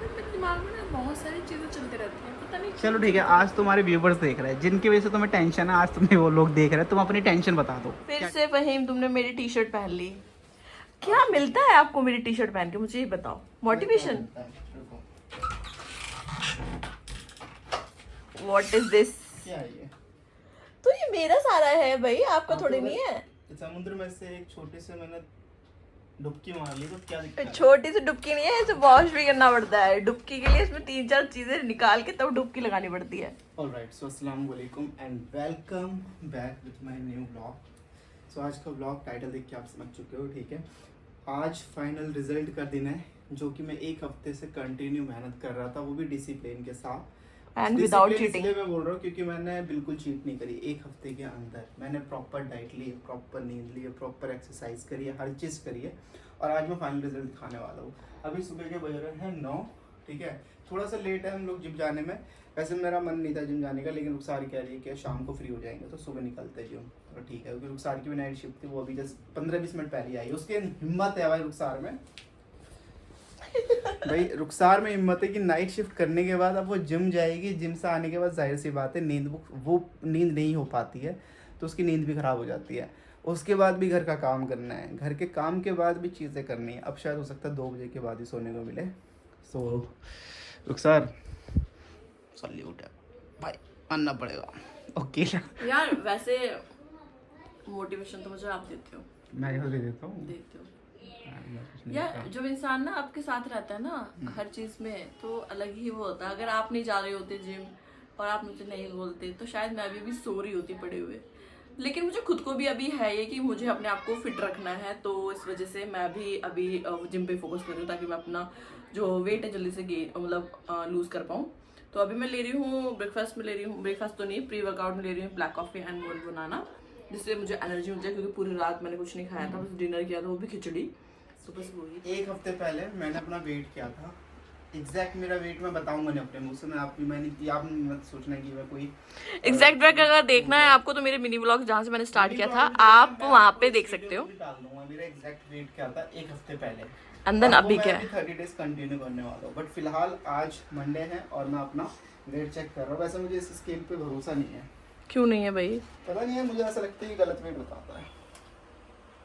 मेरे दिमाग में ना बहुत सारी चीजें चलती रहती हैं, पता नहीं चलो ठीक है, आज तुम्हारे व्यूवर्स देख रहे हैं जिनकी वजह से तुम्हें टेंशन है, आज तुम्हें वो लोग देख रहे हैं, तुम अपनी टेंशन बता दो। फिर से फहीम तुमने मेरी टी शर्ट पहन ली। क्या मिलता है आपको मेरी टी शर्ट पहन के, मुझे ये बताओ। मोटिवेशन? What is this? क्या है ये? तो ये मेरा सारा है भाई, आपका थोड़ी नहीं है। समुद्र में से एक छोटे से मैंने डुबकी मार ली, तो क्या दिक्कत है? छोटी सी डुबकी नहीं है, इसे वॉश भी करना पड़ता है। डुबकी के लिए इसमें 3-4 चीजें निकाल के तब डुबकी लगानी पड़ती है। ऑलराइट, सो अस्सलाम वालेकुम and welcome back with my new blog. So आज का ब्लॉग टाइटल देख के आप समझ चुके हो, ठीक है। आज फाइनल रिजल्ट का दिन है, जो कि मैं एक हफ्ते से कंटिन्यू मेहनत कर रहा था, वो भी डिसिप्लिन के साथ एंड विदाउट Discipline चीटिंग। इसलिए मैं बोल रहा हूँ क्योंकि मैंने बिल्कुल चीट नहीं करी। एक हफ्ते के अंदर मैंने प्रॉपर डाइट ली है, प्रॉपर नींद ली है, प्रॉपर एक्सरसाइज करी है, हर चीज़ करी है, और आज मैं फाइनल रिजल्ट दिखाने वाला हूँ। अभी सुबह के बज रहे हैं 9, ठीक है। थोड़ा सा लेट है हम लोग जिम जाने में। वैसे मेरा मन नहीं था जिम जाने का, लेकिन रुखसार कह रही है कि शाम को फ्री हो जाएंगे तो सुबह निकलते जिम, और ठीक है। क्योंकि रुखसार की भी नाइट शिफ्ट थी, वो अभी जस्ट 15-20 मिनट पहले आई है। उसकी हिम्मत है भाई रुखसार में, भाई रुखसार में हिम्मत है कि नाइट शिफ्ट करने के बाद अब वो जिम जाएगी। जिम से आने के बाद जाहिर सी बात है वो नींद नहीं हो पाती है, तो उसकी नींद भी ख़राब हो जाती है। उसके बाद भी घर का काम करना है, घर के काम के बाद भी चीज़ें करनी है। अब शायद हो सकता है 2 बजे के बाद ही सोने को मिले। सो रुखसार सल्यूट है भाई, मानना पड़ेगा। ओके यार वैसे मोटिवेशन तो मुझे आप देते हो। मैं यहाँ दे देता हूँ। देते हो यार, जब इंसान ना आपके साथ रहता है ना हर चीज में, तो अलग ही वो होता है। अगर आप नहीं जा रहे होते जिम और आप मुझे नहीं बोलते, तो शायद मैं अभी भी सो रही होती पड़े हुए। लेकिन मुझे खुद को भी अभी है ये कि मुझे अपने आप को फिट रखना है, तो इस वजह से मैं भी अभी जिम पे फोकस कर रही हूँ, ताकि मैं अपना जो वेट है जल्दी से मतलब लूज कर पाऊँ। तो अभी मैं ले रही हूँ ब्रेकफास्ट में, ले रही हूँ ब्रेकफास्ट तो नहीं, प्री वर्कआउट में ले रही हूँ ब्लैक कॉफी एंड वन बनाना, जिससे मुझे एनर्जी मिल जाए। क्योंकि पूरी रात मैंने कुछ नहीं खाया था, बस डिनर किया था, वो भी खिचड़ी। तो बस वही। एक हफ्ते पहले मैंने अपना वेट किया था। एग्जैक्ट मेरा वेट मैं बताऊंगा नहीं अपने मुंह से, मैं आपकी मैंने आप मत सोचना कि मैं कोई एग्जैक्ट वेट अगर देखना है आपको, तो मेरे मिनी व्लॉग जहाँ से मैंने स्टार्ट किया था, आप वहाँ पे देख सकते हो। डाल दूंगा मेरा एग्जैक्ट वेट क्या था एक हफ्ते पहले। And then अभी क्या है? 30 डेज कंटिन्यू करने वाला हूँ, बट फिलहाल आज मंडे है और मैं अपना वेट चेक कर रहा हूँ। वैसे मुझे इस स्केल पे भरोसा नहीं है। क्यों नहीं है भाई? पता नहीं है, मुझे ऐसा लगता है कि गलत वेट बताता है।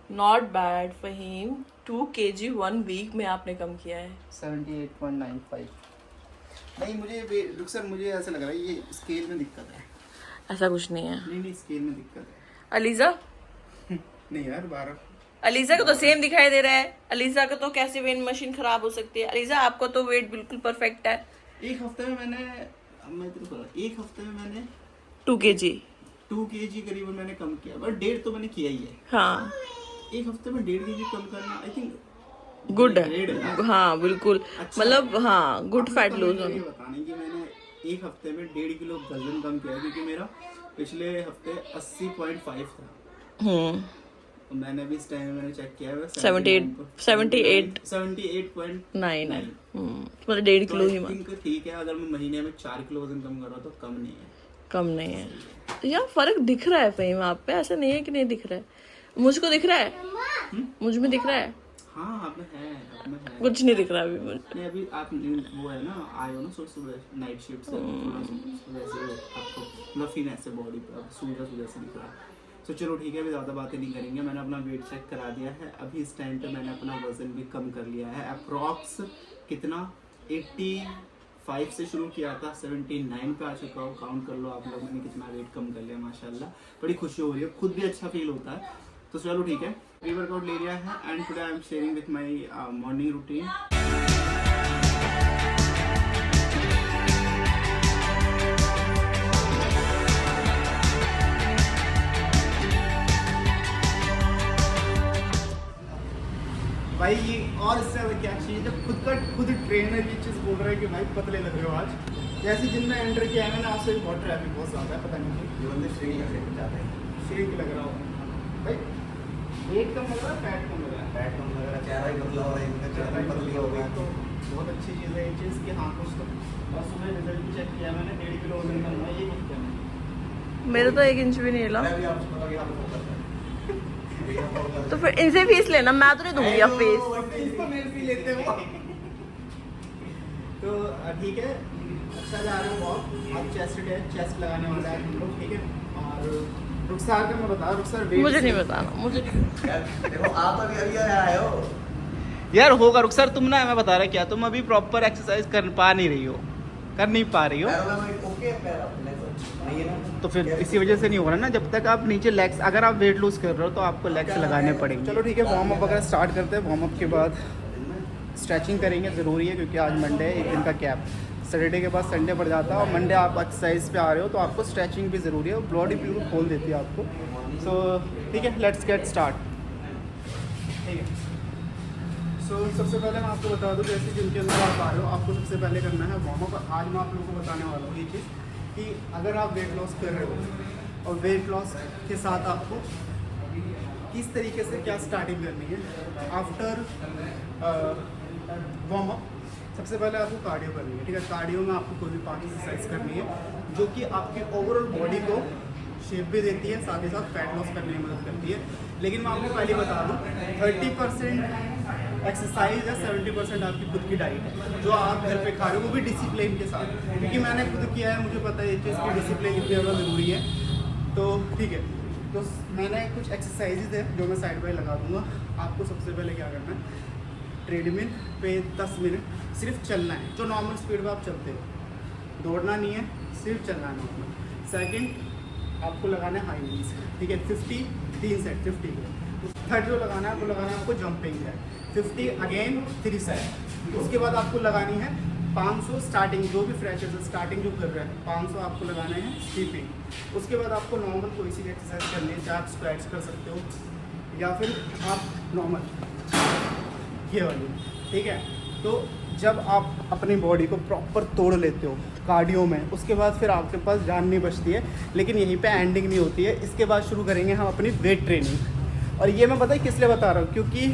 Not bad Faheem, 2 kg 1 week में आपने कम किया है। 78.95। नहीं मुझे रुखसर मुझे ऐसा लग रहा है ये स्केल में दिक्कत है। ऐसा कुछ नहीं है। नहीं स्केल में दिक्कत है। अलीजा नहीं यार 12। अलीजा को तो सेम दिखाई दे रहा है। अलीजा का तो कैसे वेट मशीन खराब हो सकती है? अलीजा आपको तो वेट बिल्कुल परफेक्ट है। एक हफ्ते में एक हफ्ते में मैंने 2 kg 2 kg करीबन मैंने कम किया, बट 1.5 तो मैंने किया ही है। हाँ एक हफ्ते में 1.5 kg कम करना आई थिंक गुड है। हाँ बिल्कुल, अच्छा मतलब हाँ गुड फैट लूज ये होना। बताने कि मैंने एक हफ्ते में 1.5 किलो वजन कम किया, क्योंकि मेरा पिछले हफ्ते 80.5 था। तो मैंने भी इस टाइम मैंने चेक किया है 78.9 मतलब 1.5 किलो ही मान। ठीक है। अगर मैं महीने में 4 किलो वजन कम कर रहा तो कम नहीं है। कम नहीं है यार, फर्क दिख रहा है फहीम आप पे, ऐसा नहीं है कि नहीं दिख रहा है। मुझको दिख रहा है, मुझ में दिख रहा है। हाँ आप में है। कुछ नहीं दिख रहा अभी मुझे। नहीं अभी आप वो है ना, आए हो ना सुबह नाइट शिफ्ट से, थोड़ा सा वैसे आपको लफीनेस से बॉडी पे अब सूजा से दिख रहा है। तो चलो ठीक है, अभी ज़्यादा बातें नहीं करेंगे। मैंने अपना वेट चेक करा दिया है। अभी इस टाइम पे मैंने अपना वजन भी कम कर लिया है। अप्रॉक्स कितना 85 से शुरू किया था, 79 पे आ चुका हूँ। काउंट कर लो आप लोग मैंने कितना वेट कम कर लिया। माशाल्लाह बड़ी खुशी हो रही है, खुद भी अच्छा फील होता है। तो चलो ठीक है, प्री वर्कआउट ले लिया है and today I am sharing with my morning routine. भाई ये और इससे ज़्यादा क्या चाहिए जब खुद ट्रेनर ये चीज़ बोल रहा है कि भाई पतले लग रहे हो आज। जैसे जिन में एंटर किया है मैंने, आपसे बहुत ट्रैफिक बहुत ज़्यादा है, पता नहीं श्रिंक लग रहा हो भाई। वेट कम लग रहा है, फैट कम लग रहा है। फैट कम लग रहा है, चेहरा ही पतला हो रहा है, चेहरा ही पतली हो गई। तो बहुत अच्छी चीज़ है ये चीज़ कि हाँ कुछ तो। और सुबह रिजल्ट भी चेक किया मैंने, 1.5 किलो वजन कम हुआ। ये हफ्ते में मेरा तो 1 इंच भी नहीं हिला। तो फिर इनसे फीस लेना, मैं तो नहीं दूंगी अब फीस। तो मेरे भी लेते हो। तो ठीक है, अच्छा जा रहा है वॉक। अब चेस्ट लगाने वाला है हम लोग, ठीक है। और रुखसार का मैं बता, रुखसार मुझे नहीं बताना, मुझे देखो आप अभी आए हो यार होगा रुखसार, तुम ना मैं बता रहा क्या, तुम अभी प्रॉपर एक्सरसाइज कर पा नहीं रही हो, कर नहीं पा रही हो, ओके पैर अपने नहीं है ना, तो फिर इसी वजह से नहीं हो रहा ना। जब तक आप नीचे लेग्स, अगर आप वेट लूज कर रहे हो तो आपको लेग्स लगाने पड़ेंगे। चलो ठीक है, वार्म अप वगैरह स्टार्ट करते हैं। वार्म अप के बाद स्ट्रेचिंग करेंगे, ज़रूरी है क्योंकि आज मंडे है, एक दिन का गैप। सैटरडे के बाद संडे पड़ जाता है और मंडे आप एक्सरसाइज पे आ रहे हो तो आपको स्ट्रेचिंग भी ज़रूरी है, बॉडी बिल्कुल खोल देती है आपको। सो ठीक है, लेट्स गेट स्टार्ट। ठीक है, सो सबसे पहले मैं आपको बता दूं, जैसे जिनके अंदर आप आ रहे हो आपको सबसे पहले करना है वार्म अप। आज मैं आप लोगों को बताने वाला हूँ ये चीज़ कि अगर आप वेट लॉस कर रहे हो और वेट लॉस के साथ आपको किस तरीके से क्या स्टार्टिंग करनी है आफ्टर वार्म अप। सबसे पहले आपको कार्डियो करनी है, ठीक है। कार्डियो में आपको कोई भी 5 एक्सरसाइज करनी है जो कि आपकी ओवरऑल बॉडी को शेप भी देती है, साथ ही साथ फैट लॉस करने में मदद करती है। लेकिन मैं आपको पहले बता दूँ 30% एक्सरसाइज है, 70% आपकी खुद की डाइट है जो आप घर पे खा रहे हो, वो भी डिसिप्लिन के साथ, क्योंकि मैंने खुद किया है, मुझे पता है ये चीज़ की डिसिप्लिन कितनी ज़्यादा ज़रूरी है। तो ठीक है, तो मैंने कुछ एक्सरसाइजेज है जो मैं साइड बाय लगा दूँगा। आपको सबसे पहले क्या करना है, ट्रेडमिल पे 10 मिनट सिर्फ चलना है, जो नॉर्मल स्पीड में आप चलते हो, दौड़ना नहीं है, सिर्फ चलना है नॉर्मल। सेकंड आपको लगाना है हाई नीज, ठीक है, 50 3 सेट 50 के। थर्ड जो लगाना है वो लगाना है आपको जंपिंग है 50 अगेन 3 सेट। उसके बाद आपको लगानी है 500 स्टार्टिंग, जो भी फ्रेशर स्टार्टिंग जो कर रहे हैं 500 आपको लगाने हैं स्कीपिंग। उसके बाद आपको नॉर्मल कोई सी एक्सरसाइज करनी है, चाहे आप स्क्वैट्स कर सकते हो या फिर आप नॉर्मल ये वाली, ठीक है। तो जब आप अपनी बॉडी को प्रॉपर तोड़ लेते हो कार्डियो में, उसके बाद फिर आपके पास जान नहीं बचती है, लेकिन यहीं पे एंडिंग नहीं होती है। इसके बाद शुरू करेंगे हम अपनी वेट ट्रेनिंग। और ये मैं पता है किस लिए बता रहा हूँ, क्योंकि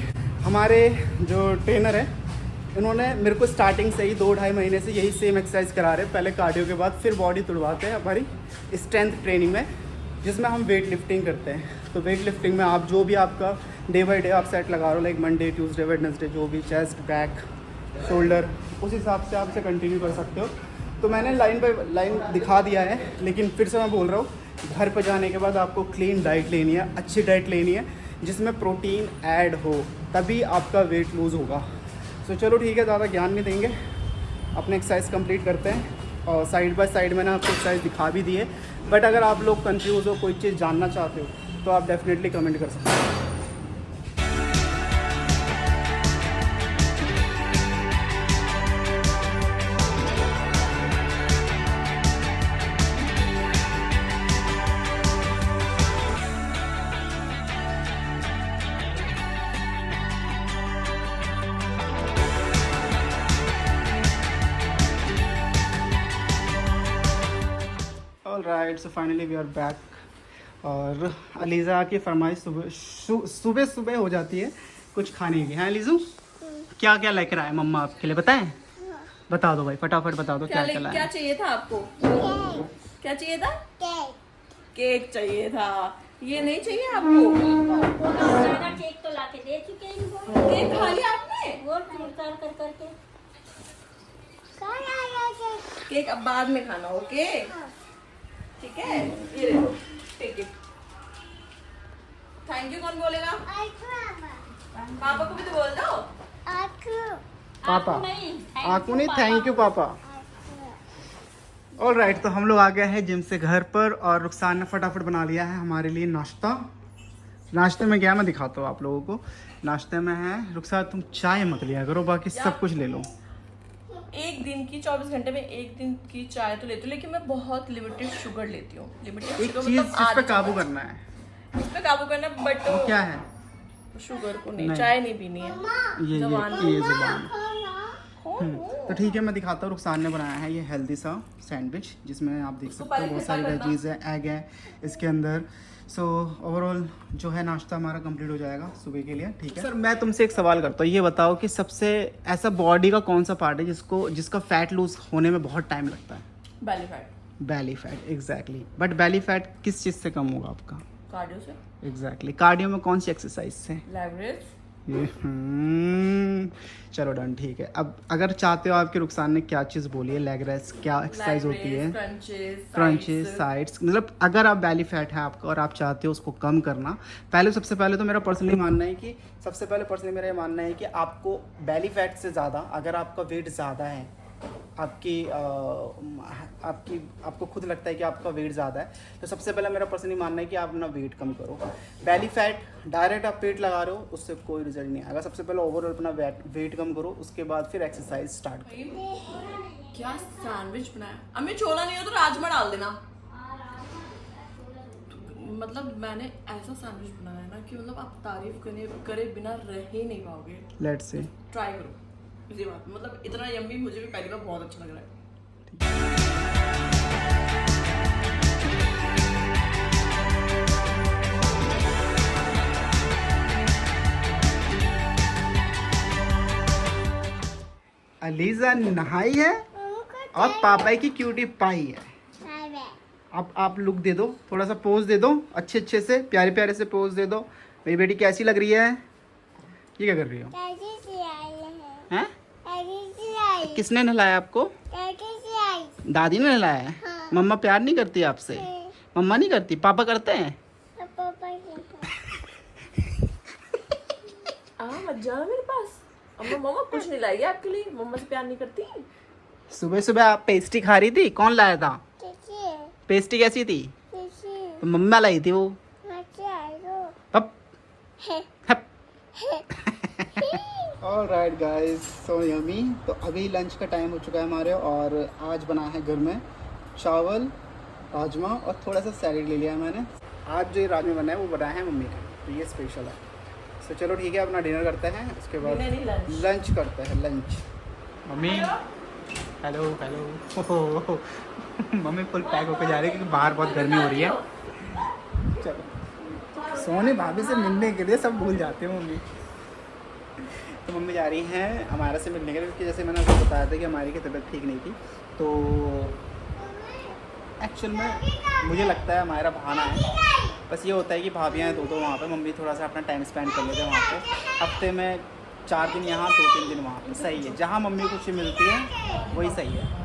हमारे जो ट्रेनर है इन्होंने मेरे को स्टार्टिंग से ही 2-2.5 महीने से यही सेम एक्सरसाइज करा रहे हैं, पहले कार्डियो के बाद फिर बॉडी तुड़वाते हैं हमारी स्ट्रेंथ ट्रेनिंग में, जिसमें हम वेट लिफ्टिंग करते हैं। तो वेट लिफ्टिंग में आप जो भी आपका डे बाई डे आप सेट लगा रहे हो, लाइक मंडे ट्यूसडे वेडनेसडे, जो भी चेस्ट बैक शोल्डर, उस हिसाब से आप इसे कंटिन्यू कर सकते हो। तो मैंने लाइन बाय लाइन दिखा दिया है, लेकिन फिर से मैं बोल रहा हूँ, घर पर जाने के बाद आपको क्लीन डाइट लेनी है, अच्छी डाइट लेनी है जिसमें प्रोटीन ऐड हो, तभी आपका वेट लूज़ होगा। सो चलो ठीक है, ज़्यादा ज्ञान नहीं देंगे, अपने एक्सरसाइज कंप्लीट करते हैं। और साइड बाय साइड मैंने आपको एक्सरसाइज दिखा भी दी है, बट अगर आप लोग कंफ्यूज हो, कोई चीज़ जानना चाहते हो तो आप डेफिनेटली कमेंट कर सकते हो। Alright, so finally we are back. और अलीज़ा की फरमाइश सुबह सुबह हो जाती है कुछ खाने की। हाँ अलीज़ू, क्या क्या लेकर आए मम्मा आपके लिए, बताएं? बता दो भाई, फटाफट बता दो क्या क्या क्या लाए। चाहिए था आपको? क्या चाहिए था? केक चाहिए था। ये नहीं चाहिए आपको? केक तो लाके दे चुके हैं इनको। केक खा लिया आपने? वो उतार कर करके केक अब बाद में खाना, ओके? ठीक है, ये देखो, टेक इट। थैंक यू कौन बोलेगा? पापा को भी तो बोल दो। पापा नहीं, आकू नहीं, थैंक यू पापा। ऑलराइट, तो हम लोग आ गए हैं जिम से घर पर और रुखसार ने फटाफट बना लिया है हमारे लिए नाश्ता। नाश्ते में क्या मैं दिखाता हूँ आप लोगों को। नाश्ते में है, रुखसार तुम चाय मत लिया करो, बाकी सब कुछ ले लो। एक दिन की 24 घंटे में एक दिन की चाय तो लेती हूँ, लेकिन मैं बहुत लिमिटेड शुगर लेती हूँ। लिमिटेड एक शुगर चीज मतलब जिस पे आधी काबू चम्मच। करना है, इस पे काबू करना, बट वो क्या है? शुगर को नहीं, नहीं। चाय नहीं पीनी है। ये ज़ुबान। जुबान। कौन? तो ठीक है, मैं दिखाता हूँ। रुखसार ने बनाया है ये हेल्दी सा सैंडविच, जिसमें आप देख उसको सकते हो पहले बहुत सारी खट्टा करना। वेजीज है, एग है इसके अंदर। सो ओवरऑल जो है नाश्ता हमारा कंप्लीट हो जाएगा सुबह के लिए, ठीक है। सर मैं तुमसे एक सवाल करता हूँ, ये बताओ कि सबसे ऐसा बॉडी का कौन सा पार्ट है जिसका फैट लूज होने में बहुत टाइम लगता है? Belly fat. Belly fat, exactly. But belly fat किस चीज़ से कम होगा आपका? कार्डियो से। एग्जैक्टली। कार्डियो में कौन सी एक्सरसाइज से? लेवरेज, ये चलो डन, ठीक है। अब अगर चाहते हो, आपके रुखसान ने क्या चीज़ बोली है, लेग रेस क्या एक्सरसाइज होती है, क्रंचेस, साइड्स, मतलब अगर आप बेली फैट है आपका और आप चाहते हो उसको कम करना, सबसे पहले तो मेरा पर्सनली मानना है कि मेरा ये मानना है कि आपको बेली फैट से ज़्यादा, अगर आपका वेट ज़्यादा है, आपको खुद लगता है कि आपका वेट ज़्यादा है, तो सबसे पहले मेरा पर्सनली मानना है कि आप अपना वेट कम करो। बेली फैट डायरेक्ट आप पेट लगा रहे हो, उससे कोई रिजल्ट नहीं आएगा। सबसे पहले ओवरऑल अपना वेट कम करो, उसके बाद फिर एक्सरसाइज स्टार्ट करो। क्या सैंडविच बनाया? अम्मी छोला नहीं हो तो राजमा डाल देना। मतलब मैंने ऐसा सैंडविच बनाया है ना कि मतलब आप तारीफ करे बिना रह ही नहीं पाओगे। लेट्स सी, ट्राई करो इसी बात, मतलब इतना यम्मी मुझे भी पहली बार बहुत अच्छा लग रहा है। अलीजा नहाई है और पापा की क्यूटी पाई है। अब आप लुक दे दो, थोड़ा सा पोज दे दो, अच्छे से प्यारे प्यारे से पोज दे दो। मेरी बेटी कैसी लग रही है? ये क्या कर रही हो? हैं? किसने नहलाया आपको? दादी ने नहलाया है। हाँ। मम्मा प्यार नहीं करती आपसे? मम्मा नहीं करती, पापा करते हैं? मत जाओ मेरे पास। अम्मा मम्मा कुछ नहीं लाएगी आपके लिए, मम्मा से प्यार नहीं करती। सुबह सुबह आप पेस्ट्री खा रही थी, कौन लाया था? पेस्ट्री कैसी थी? तो मम्मा लाई थी वो। हप हप। Alright guys, so yummy. तो अभी लंच का टाइम हो चुका है हमारे, और आज बना है घर में चावल, राजमा और थोड़ा सा सैलेड ले लिया है मैंने। आज जो ये राजमा बना है वो बनाया है मम्मी ने, तो ये स्पेशल है। तो चलो ठीक है, अपना डिनर करते हैं, उसके बाद लंच करते हैं। Lunch mummy, hello hello. Mummy full pack होकर जा रही है क्योंकि बाहर बहुत गर्मी हो रही है। चलो, सोनी भाभी से मिलने के लिए सब भूल जाते हैं मम्मी। तो मम्मी जा रही हैं हमारे से मिलने के लिए, क्योंकि जैसे मैंने आपको बताया था कि हमारी की तबीयत ठीक नहीं थी। तो एक्चुअल में मुझे लगता है हमारा बहाना है, बस ये होता है कि भाभियाँ हैं दो वहाँ पे, मम्मी थोड़ा सा अपना टाइम स्पेंड कर लेते हैं वहाँ पे। हफ्ते में 4 दिन यहाँ, 2-3 दिन वहाँ पे, सही है। जहाँ मम्मी को खुशी मिलती है वही सही है।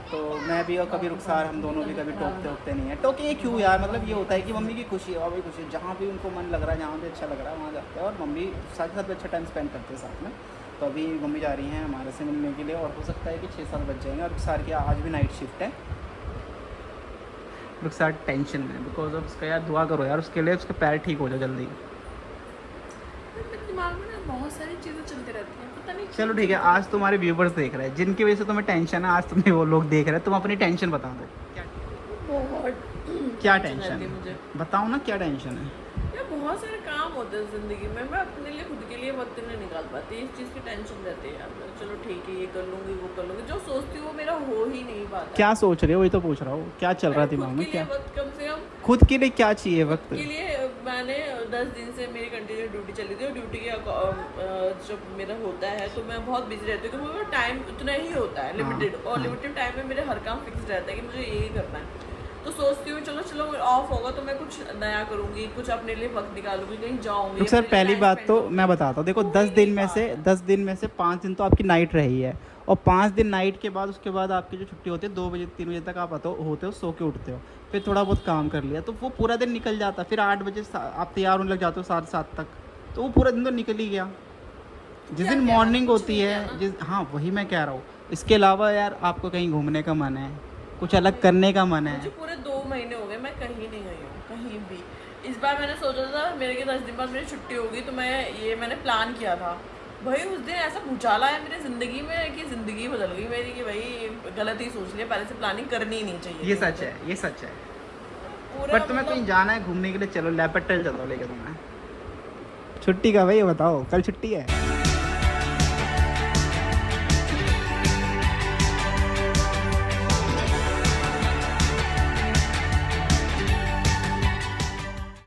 तो मैं भी और कभी रुखसार, हम दोनों भी कभी टोकते नहीं है। टोके क्यों यार, मतलब ये होता है कि मम्मी की खुशी है और भी खुशी, जहाँ भी उनको मन लग रहा है, जहाँ भी अच्छा लग रहा है वहाँ जाते हैं, और मम्मी साथ ही साथ अच्छा टाइम स्पेंड करते हैं साथ में। तो अभी मम्मी जा रही हैं हमारे से मिलने के लिए, और हो सकता है कि 6-7 बज जाएंगे। और रुखसार की आज भी नाइट शिफ्ट है। रुखसार टेंशन में, बिकॉज ऑफ उसका यार दुआ करो यार उसके लिए, उसके पैर ठीक हो जाए जल्दी। दिमाग में ना बहुत सारी चीजें चलती रहती हैं, पता नहीं। चलो ठीक है, आज तुम्हारे व्यूवर्स देख रहे हैं जिनकी वजह से तुम्हें टेंशन है, आज तुम्हें वो लोग देख रहे हैं, तुम अपनी टेंशन बता दो। बहुत क्या रहती टेंशन है है? मुझे बताओ ना क्या टेंशन है। यार बहुत सारे काम होते हैं जिंदगी में, मैं अपने लिए खुद के लिए वक्त नहीं निकाल पाती, इस चीज़ की टेंशन रहती है यार। चलो ठीक है, ये कर लूँगी वो कर लूँगी, जो सोचती हूँ वो मेरा हो ही नहीं पाता। क्या सोच रहे हो, वही तो पूछ रहा हूँ, क्या चल रहा है दिमाग में? क्या वक्त कम से कम खुद के लिए क्या चाहिए वक्त? के लिए मैंने 10 दिन से मेरी कंटिन्यू ड्यूटी चली थी, और ड्यूटी के जब मेरा होता है तो मैं बहुत बिजी रहती हूँ, क्योंकि मेरा टाइम उतना ही होता है लिमिटेड, और लिमिटेड टाइम में मेरे हर काम फिक्स रहता है कि मुझे यही करना है। तो सोचती हूँ चलो ऑफ होगा तो मैं कुछ नया करूँगी, कुछ अपने लिए वक्त निकालूंगी, कहीं जाऊँगी। सर पहली बात तो मैं बताता हूँ, देखो 10 दिन में से 5 दिन तो आपकी नाइट रही है, और 5 दिन नाइट के बाद उसके बाद आपकी जो छुट्टी होती है 2 बजे 3 बजे तक आप होते हो, सो के उठते हो, फिर थोड़ा बहुत काम कर लिया तो वो पूरा दिन निकल जाता। फिर 8 बजे आप तैयार होने लग जाते हो 7:30 तक, तो वो पूरा दिन तो निकल ही गया। जिस दिन मॉर्निंग होती है, हाँ वही मैं कह रहा हूँ। इसके अलावा यार आपको कहीं घूमने का मन है, कुछ अलग करने का मन है? मुझे पूरे 2 महीने हो गए मैं कहीं नहीं गई हूँ, कहीं भी। इस बार मैंने सोचा था मेरे के 10 दिन बाद मेरी छुट्टी होगी, तो मैंने प्लान किया था। भाई उस दिन ऐसा भूचाल आया मेरी ज़िंदगी में कि ज़िंदगी बदल गई मेरी, कि भाई गलत ही सोच लिया, पहले से प्लानिंग करनी ही नहीं चाहिए। ये सच है, ये सच है। पूरा बट तुम्हें कहीं जाना है घूमने के लिए, चलो लेपर्टल चलो लेके तुम्हें। छुट्टी का भाई बताओ, कल छुट्टी है?